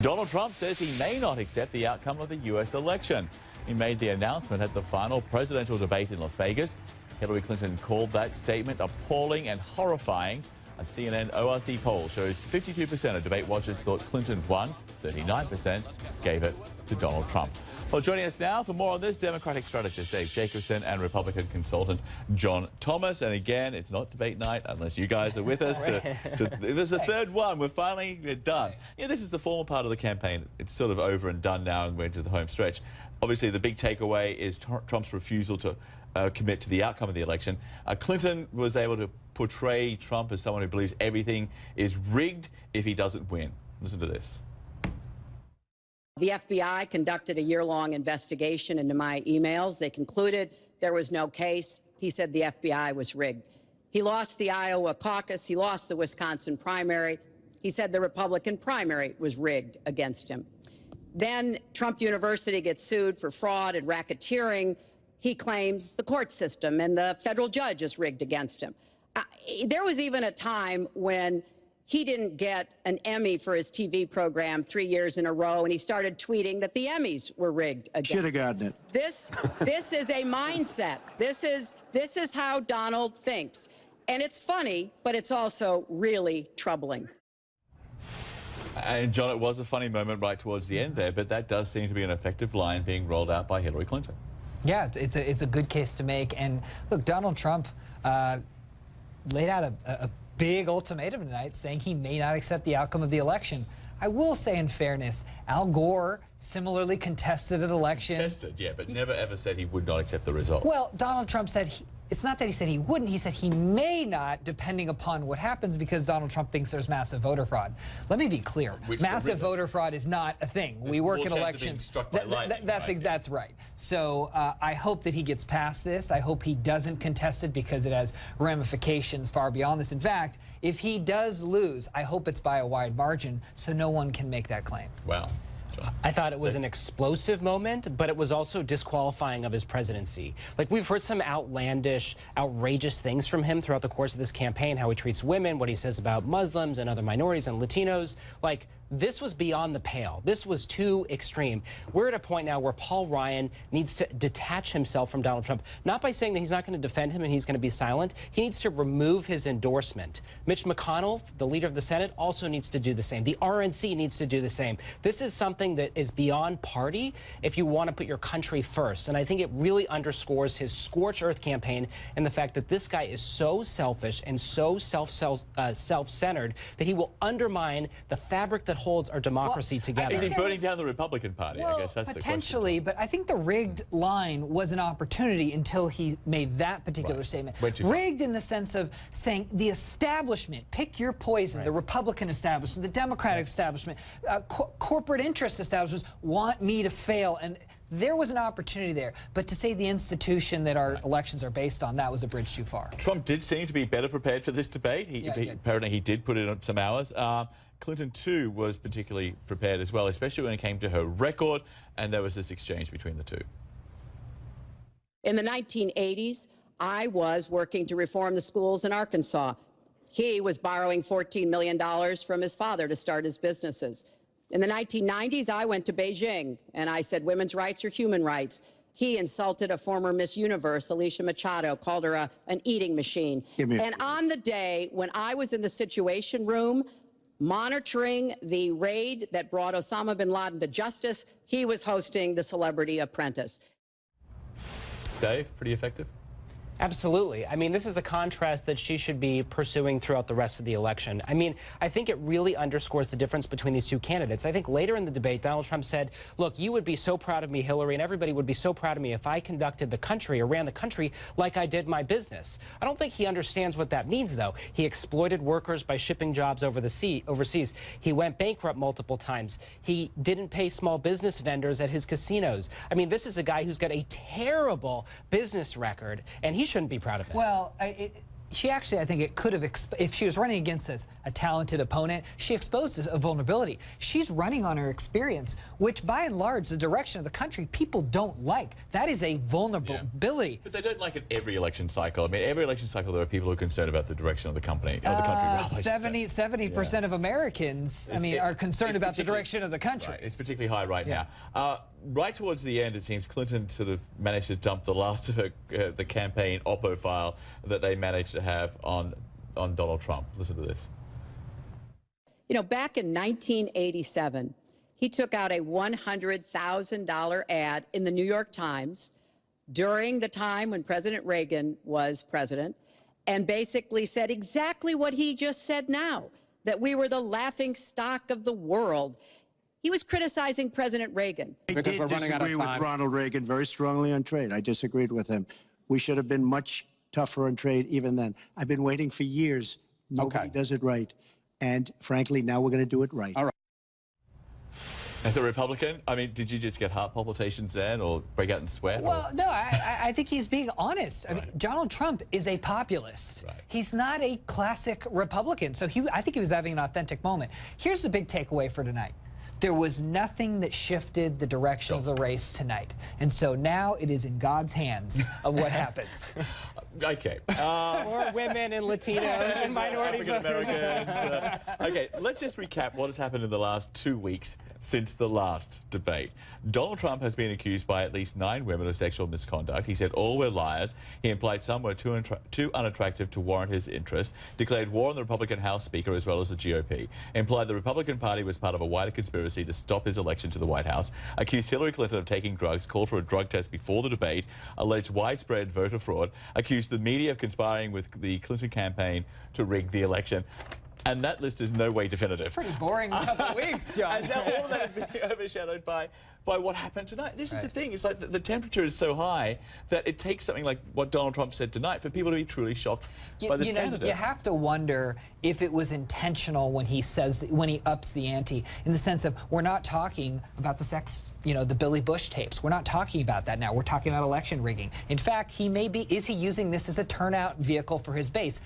Donald Trump says he may not accept the outcome of the U.S. election. He made the announcement at the final presidential debate in Las Vegas. Hillary Clinton called that statement appalling and horrifying. A CNN ORC poll shows 52% of debate watchers thought Clinton won, 39% gave it to Donald Trump. Well, joining us now for more on this, Democratic strategist Dave Jacobson and Republican consultant John Thomas. And again, it's not debate night unless you guys are with us. There's a third one. We're finally done. Yeah, this is the formal part of the campaign. It's sort of over and done now, and we're into the home stretch. Obviously, the big takeaway is Trump's refusal to commit to the outcome of the election. Clinton was able to portray Trump as someone who believes everything is rigged if he doesn't win. Listen to this. The FBI conducted a year-long investigation into my emails. They concluded there was no case. He said the FBI was rigged. He lost the Iowa caucus. He lost the Wisconsin primary. He said the Republican primary was rigged against him. Then Trump University gets sued for fraud and racketeering. He claims the court system and the federal judge is rigged against him. There was even a time when he didn't get an Emmy for his TV program 3 years in a row, and he started tweeting that the Emmys were rigged against him. Should have gotten it. This is a mindset. This is how Donald thinks. And it's funny, but it's also really troubling. And, John, it was a funny moment right towards the end there, but that does seem to be an effective line being rolled out by Hillary Clinton. Yeah, it's a good case to make. And, look, Donald Trump laid out a big ultimatum tonight saying he may not accept the outcome of the election. I will say, in fairness, Al Gore similarly contested an election. Contested, yeah, but never ever said he would not accept the result. Well, Donald Trump said it's not that he said he wouldn't, he said he may not, depending upon what happens, because Donald Trump thinks there's massive voter fraud. Let me be clear. Massive voter fraud is not a thing. We work in elections. That's right. So I hope that he gets past this. I hope he doesn't contest it because it has ramifications far beyond this. In fact, if he does lose, I hope it's by a wide margin so no one can make that claim. Wow. I thought it was an explosive moment, but it was also disqualifying of his presidency. Like, we've heard some outlandish, outrageous things from him throughout the course of this campaign, how he treats women, what he says about Muslims and other minorities and Latinos. Like, this was beyond the pale. This was too extreme. We're at a point now where Paul Ryan needs to detach himself from Donald Trump, not by saying that he's not going to defend him and he's going to be silent. He needs to remove his endorsement. Mitch McConnell, the leader of the Senate, also needs to do the same. The RNC needs to do the same. This is something that is beyond party if you want to put your country first. And I think it really underscores his scorched earth campaign and the fact that this guy is so selfish and so self-centered that he will undermine the fabric that holds our democracy together. Is he burning down the Republican Party? Well, I guess that's potentially, the question. But I think the rigged line was an opportunity until he made that particular statement. Rigged in the sense of saying the establishment, pick your poison, the Republican establishment, the Democratic establishment, corporate interest establishments want me to fail. And there was an opportunity there. But to say the institution that our elections are based on, that was a bridge too far. Trump did seem to be better prepared for this debate. Apparently he did put in some hours. Clinton, too, was particularly prepared as well, especially when it came to her record, and there was this exchange between the two. In the 1980s, I was working to reform the schools in Arkansas. He was borrowing $14 million from his father to start his businesses. In the 1990s, I went to Beijing, and I said women's rights are human rights. He insulted a former Miss Universe, Alicia Machado, called her an eating machine. And on the day when I was in the Situation Room, monitoring the raid that brought Osama bin Laden to justice, he was hosting the Celebrity Apprentice. Dave, pretty effective? Absolutely. I mean, this is a contrast that she should be pursuing throughout the rest of the election. I mean, I think it really underscores the difference between these two candidates. I think later in the debate, Donald Trump said, look, you would be so proud of me, Hillary, and everybody would be so proud of me if I conducted the country or ran the country like I did my business. I don't think he understands what that means, though. He exploited workers by shipping jobs overseas. He went bankrupt multiple times. He didn't pay small business vendors at his casinos. I mean, this is a guy who's got a terrible business record, and he shouldn't be proud of it. Well, she actually, I think it could have, if she was running against a talented opponent, she exposed a vulnerability. She's running on her experience, which by and large, the direction of the country, people don't like. That is a vulnerability. But they don't like it every election cycle. I mean, every election cycle, there are people who are concerned about the direction of the company. 70% of Americans, I mean, are concerned about the direction of the country. Right, it's particularly high right now. Right towards the end, it seems Clinton sort of managed to dump the last of the campaign Oppo file that they managed to have on Donald Trump. Listen to this. You know, back in 1987, he took out a $100,000 ad in the New York Times during the time when President Reagan was president and basically said exactly what he just said now, that we were the laughing stock of the world. He was criticizing President Reagan. I did disagree with Ronald Reagan very strongly on trade. I disagreed with him. We should have been much tougher on trade even then. I've been waiting for years. Nobody does it right. And frankly, now we're going to do it right. All right. As a Republican, I mean, did you just get heart palpitations then or break out in sweat? Well, no, I think he's being honest. I mean, Donald Trump is a populist. Right. He's not a classic Republican. So I think he was having an authentic moment. Here's the big takeaway for tonight. There was nothing that shifted the direction of the race tonight. And so now it is in God's hands of what happens. Okay. More women and Latino and minority African-Americans. Okay, let's just recap what has happened in the last 2 weeks since the last debate. Donald Trump has been accused by at least 9 women of sexual misconduct. He said all were liars. He implied some were too unattractive to warrant his interest, declared war on the Republican House Speaker as well as the GOP, implied the Republican Party was part of a wider conspiracy to stop his election to the White House, accused Hillary Clinton of taking drugs, called for a drug test before the debate, alleged widespread voter fraud, accused the media of conspiring with the Clinton campaign to rig the election. And that list is no way definitive. It's a pretty boring couple of weeks, John. And now all of that is being overshadowed by what happened tonight. This is the thing. It's like the temperature is so high that it takes something like what Donald Trump said tonight for people to be truly shocked by this candidate. You have to wonder if it was intentional when he ups the ante, in the sense of we're not talking about the sex, the Billy Bush tapes. We're not talking about that now. We're talking about election rigging. In fact, is he using this as a turnout vehicle for his base?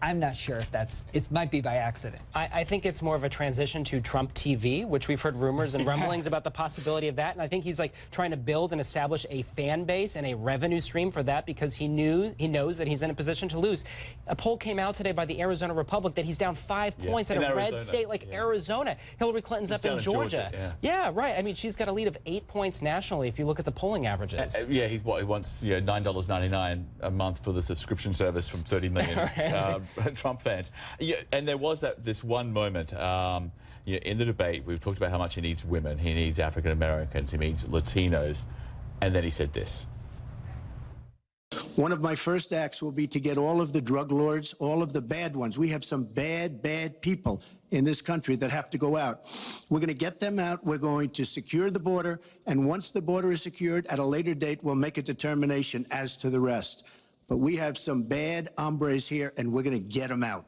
I'm not sure if it might be by accident. I think it's more of a transition to Trump TV, which we've heard rumors and rumblings about the possibility of that. And I think he's like trying to build and establish a fan base and a revenue stream for that because he knows that he's in a position to lose. A poll came out today by the Arizona Republic that he's down 5 points in a red state like Arizona. Hillary Clinton's up in Georgia. Yeah, right. I mean, she's got a lead of 8 points nationally if you look at the polling averages. Yeah, he wants $9.99 a month for the subscription service from 30 million. Trump fans. Yeah, and there was this one moment in the debate. We've talked about how much he needs women, he needs African Americans, he needs Latinos, and then he said this. One of my first acts will be to get all of the drug lords, all of the bad ones. We have some bad people in this country that have to go out. We're going to get them out. We're going to secure the border. And once the border is secured, at a later date, we'll make a determination as to the rest. But we have some bad hombres here, and we're going to get them out.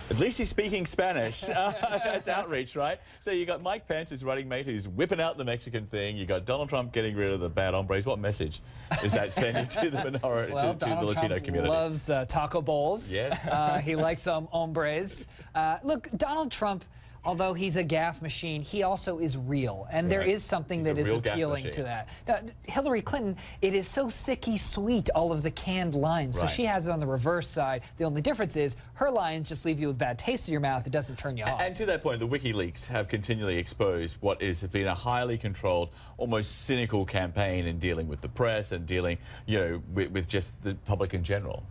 At least he's speaking Spanish. That's outreach, right? So you got Mike Pence, his running mate, who's whipping out the Mexican thing. You got Donald Trump getting rid of the bad hombres. What message is that sending to the minority, to the Latino community? Loves taco bowls. Yes. He likes hombres. Look, Donald Trump, although he's a gaffe machine, he also is real. And there is something that is appealing to that. Now, Hillary Clinton, it is so sicky sweet, all of the canned lines. So she has it on the reverse side. The only difference is her lines just leave you with bad taste in your mouth. It doesn't turn you off. And to that point, the WikiLeaks have continually exposed what has been a highly controlled, almost cynical campaign in dealing with the press and dealing, with just the public in general.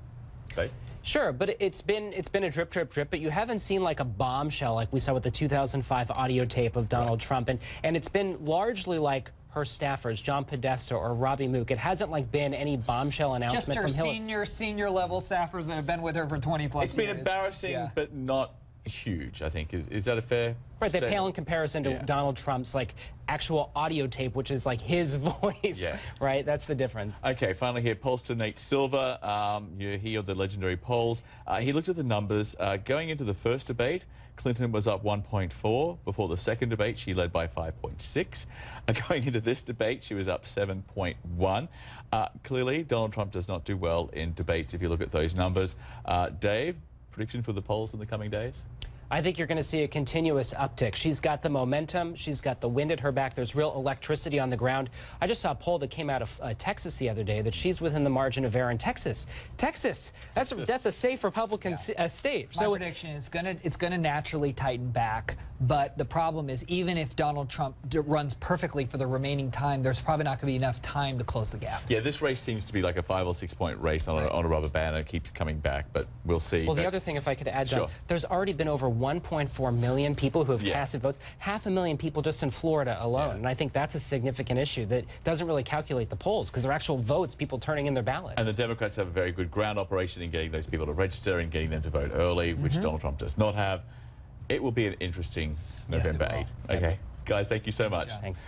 Okay? Sure, but it's been a drip, but you haven't seen like a bombshell like we saw with the 2005 audio tape of Donald Trump, and it's been largely like her staffers, John Podesta or Robbie Mook. It hasn't like been any bombshell announcement just her from Hillary. senior level staffers that have been with her for 20 plus years. It's been embarrassing, but not huge, I think. Is that a fair Right, they statement? pale in comparison to Donald Trump's like actual audio tape, which is like his voice, right? That's the difference. Okay, finally here, pollster Nate Silver, he of the legendary polls. He looked at the numbers. Going into the first debate, Clinton was up 1.4. Before the second debate, she led by 5.6. Going into this debate, she was up 7.1. Clearly, Donald Trump does not do well in debates if you look at those numbers. Dave, prediction for the polls in the coming days? I think you're going to see a continuous uptick. She's got the momentum. She's got the wind at her back. There's real electricity on the ground. I just saw a poll that came out of Texas the other day that she's within the margin of error in Texas. Texas. That's a safe Republican state. My prediction is it's gonna naturally tighten back. But the problem is, even if Donald Trump runs perfectly for the remaining time, there's probably not going to be enough time to close the gap. Yeah, this race seems to be like a 5 or 6 point race on a rubber band, and it keeps coming back, but we'll see. Well, the other thing, if I could add, John, there's already been over 1.4 million people who have casted votes, 500,000 people just in Florida alone. And I think that's a significant issue that doesn't really calculate the polls because they're actual votes, people turning in their ballots. And the Democrats have a very good ground operation in getting those people to register and getting them to vote early, which Donald Trump does not have. It will be an interesting November 8th. Okay, guys, thank you so much. Thanks.